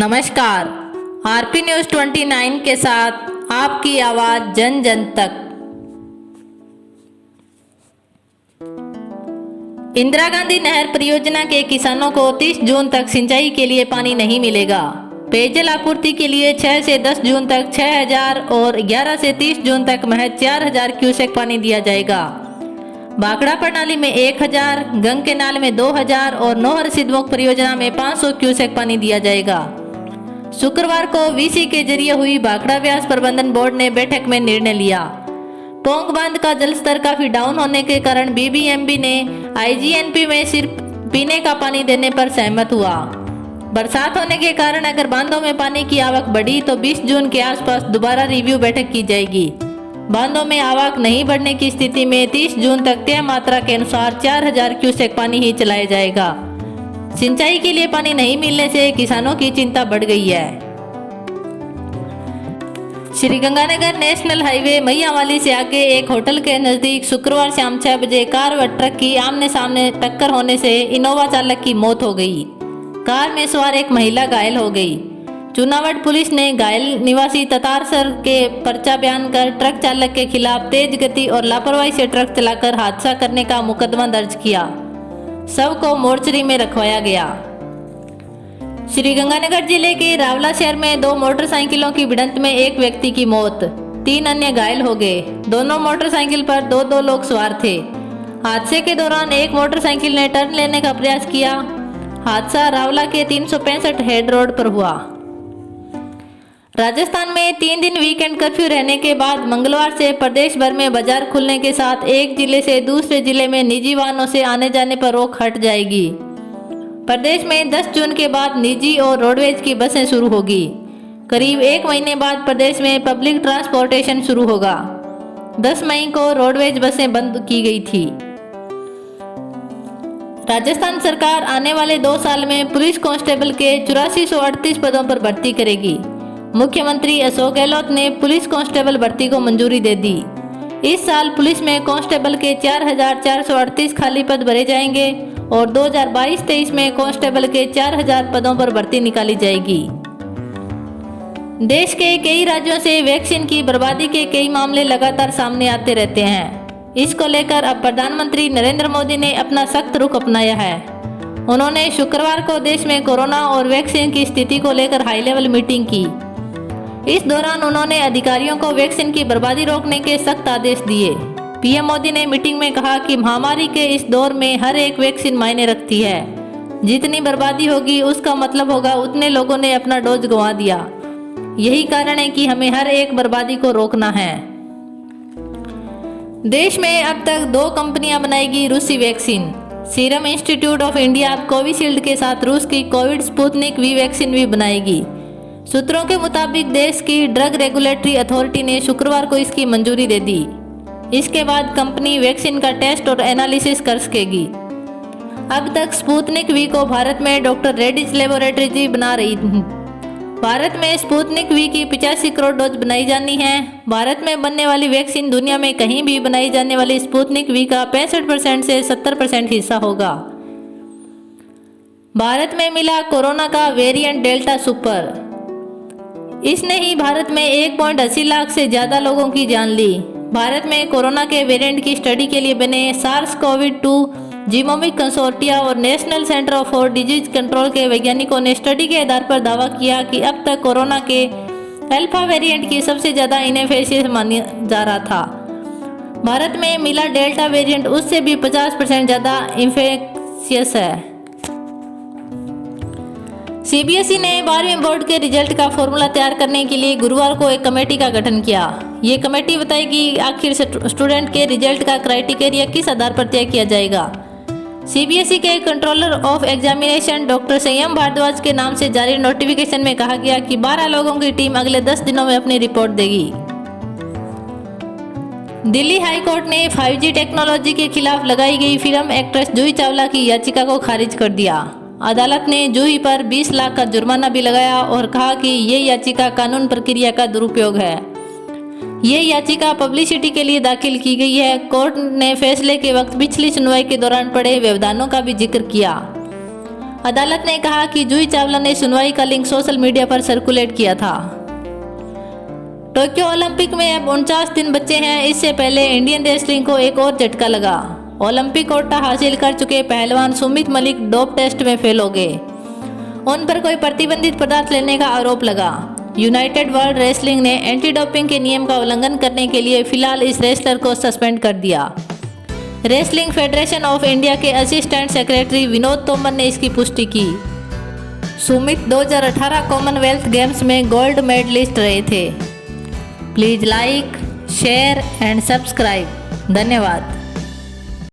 नमस्कार। RP news 29 के साथ आपकी आवाज़ जन जन तक। इंदिरा गांधी नहर परियोजना के किसानों को 30 जून तक सिंचाई के लिए पानी नहीं मिलेगा। पेयजल आपूर्ति के लिए 6 से 10 जून तक 6000 और 11 से 30 जून तक महज 4000 क्यूसेक पानी दिया जाएगा। भाखड़ा प्रणाली में 1000, गंग के नाल में 2000 और नोहर सिद्धमुख परियोजना में 500 क्यूसेक पानी दिया जाएगा। शुक्रवार को वीसी के जरिए हुई भाखड़ा व्यास प्रबंधन बोर्ड ने बैठक में निर्णय लिया। पोंग बांध का जलस्तर काफी डाउन होने के कारण बीबीएमबी ने आईजीएनपी में सिर्फ पीने का पानी देने पर सहमत हुआ। बरसात होने के कारण अगर बांधों में पानी की आवक बढ़ी तो 20 जून के आसपास दोबारा रिव्यू बैठक की जाएगी। बांधों में आवक नहीं बढ़ने की स्थिति में 30 जून तक तय मात्रा के अनुसार 4000 क्यूसेक पानी ही चलाया जाएगा। सिंचाई के लिए पानी नहीं मिलने से किसानों की चिंता बढ़ गई है। श्रीगंगानगर नेशनल हाईवे मैयावाली से आगे एक होटल के नजदीक शुक्रवार शाम 6 बजे कार व ट्रक की आमने सामने टक्कर होने से इनोवा चालक की मौत हो गई। कार में सवार एक महिला घायल हो गई। चुनावट पुलिस ने घायल निवासी ततारसर के पर्चा बयान कर ट्रक चालक के खिलाफ तेज गति और लापरवाही से ट्रक चलाकर हादसा करने का मुकदमा दर्ज किया। शव को मोर्चरी में रखवाया गया। श्रीगंगानगर जिले के रावला शहर में 2 मोटरसाइकिलों की भिड़ंत में एक व्यक्ति की मौत, 3 अन्य घायल हो गए। दोनों मोटरसाइकिल पर 2 लोग सवार थे। हादसे के दौरान एक मोटरसाइकिल ने टर्न लेने का प्रयास किया। हादसा रावला के 365 हेड रोड पर हुआ। राजस्थान में 3 दिन वीकेंड कर्फ्यू रहने के बाद मंगलवार से प्रदेश भर में बाजार खुलने के साथ एक जिले से दूसरे जिले में निजी वाहनों से आने जाने पर रोक हट जाएगी। प्रदेश में 10 जून के बाद निजी और रोडवेज की बसें शुरू होगी। करीब 1 महीने बाद प्रदेश में पब्लिक ट्रांसपोर्टेशन शुरू होगा। 10 मई को रोडवेज बसें बंद की गई थी। राजस्थान सरकार आने वाले 2 साल में पुलिस कांस्टेबल के 8438 पदों पर भर्ती करेगी। मुख्यमंत्री अशोक गहलोत ने पुलिस कांस्टेबल भर्ती को मंजूरी दे दी। इस साल पुलिस में कांस्टेबल के 4438 खाली पद भरे जाएंगे और 2022-23 में कांस्टेबल के 4000 पदों पर भर्ती निकाली जाएगी। देश के कई राज्यों से वैक्सीन की बर्बादी के कई मामले लगातार सामने आते रहते हैं। इसको लेकर अब प्रधानमंत्री नरेंद्र मोदी ने अपना सख्त रुख अपनाया है। उन्होंने शुक्रवार को देश में कोरोना और वैक्सीन की स्थिति को लेकर हाई लेवल मीटिंग की। इस दौरान उन्होंने अधिकारियों को वैक्सीन की बर्बादी रोकने के सख्त आदेश दिए। पीएम मोदी ने मीटिंग में कहा कि महामारी के इस दौर में हर एक वैक्सीन मायने रखती है। जितनी बर्बादी होगी उसका मतलब होगा उतने लोगों ने अपना डोज गंवा दिया। यही कारण है कि हमें हर एक बर्बादी को रोकना है। देश में अब तक 2 कंपनियां बनाएगी रूसी vaccine. Serum institute of India Covishield के साथ रूस की कोविड स्पुतनिक वी वैक्सीन भी बनाएगी। सूत्रों के मुताबिक देश की ड्रग रेगुलेटरी अथॉरिटी ने शुक्रवार को इसकी मंजूरी दे दी। इसके बाद कंपनी वैक्सीन का टेस्ट और एनालिसिस कर सकेगी। अब तक स्पुतनिक वी को भारत में डॉक्टर रेड्डीज लेबोरेटरीज बना रही थी। भारत में स्पुतनिक वी की 85 करोड़ डोज बनाई जानी है। भारत में बनने वाली वैक्सीन दुनिया में कहीं भी बनाई जाने वाली स्पुतनिक वी का 65% से 70% हिस्सा होगा। भारत में मिला कोरोना का वेरिएंट डेल्टा सुपर। इसने ही भारत में 1.80 लाख से ज्यादा लोगों की जान ली। भारत में कोरोना के वेरिएंट की स्टडी के लिए बने SARS-CoV-2 जीनोमिक कंसोर्टिया और national centre for disease control के वैज्ञानिकों ने स्टडी के आधार पर दावा किया कि अब तक कोरोना के अल्फा वेरिएंट की सबसे ज्यादा इनफेक्शियस माना जा रहा था। भारत में मिला डेल्टा वेरिएंट उससे भी 50% ज्यादा इन्फेक्शियस है। सीबीएसई ने 12वीं बोर्ड के रिजल्ट का फॉर्मूला तैयार करने के लिए गुरुवार को एक कमेटी का गठन किया। ये कमेटी बताएगी आखिर स्टूडेंट के रिजल्ट का क्राइटेरिया किस आधार पर तय किया जाएगा। सीबीएसई के कंट्रोलर ऑफ एग्जामिनेशन डॉक्टर संयम भारद्वाज के नाम से जारी नोटिफिकेशन में कहा गया कि 12 लोगों की टीम अगले 10 दिनों में अपनी रिपोर्ट देगी। दिल्ली हाई कोर्ट ने 5G टेक्नोलॉजी के खिलाफ लगाई गई फिल्म एक्ट्रेस जूही चावला की याचिका को खारिज कर दिया। अदालत ने जूही पर 20 लाख का जुर्माना भी लगाया और कहा कि ये याचिका कानून प्रक्रिया का दुरुपयोग है। ये याचिका पब्लिसिटी के लिए दाखिल की गई है। कोर्ट ने फैसले के वक्त पिछली सुनवाई के दौरान पड़े व्यवधानों का भी जिक्र किया। अदालत ने कहा कि जूही चावला ने सुनवाई का लिंक सोशल मीडिया पर सर्कुलेट किया था। टोक्यो ओलंपिक में अब 49 दिन बचे हैं। इससे पहले इंडियन रेसलिंग को एक और झटका लगा। ओलंपिक कोटा हासिल कर चुके पहलवान सुमित मलिक डोप टेस्ट में फेल हो गए। उन पर कोई प्रतिबंधित पदार्थ लेने का आरोप लगा। यूनाइटेड वर्ल्ड रेसलिंग ने एंटी डोपिंग के नियम का उल्लंघन करने के लिए फिलहाल इस रेसलर को सस्पेंड कर दिया। रेसलिंग फेडरेशन ऑफ इंडिया के असिस्टेंट सेक्रेटरी विनोद तोमर ने इसकी पुष्टि की। सुमित 2018 कॉमनवेल्थ गेम्स में गोल्ड मेडलिस्ट रहे थे। Please like, share and subscribe. धन्यवाद।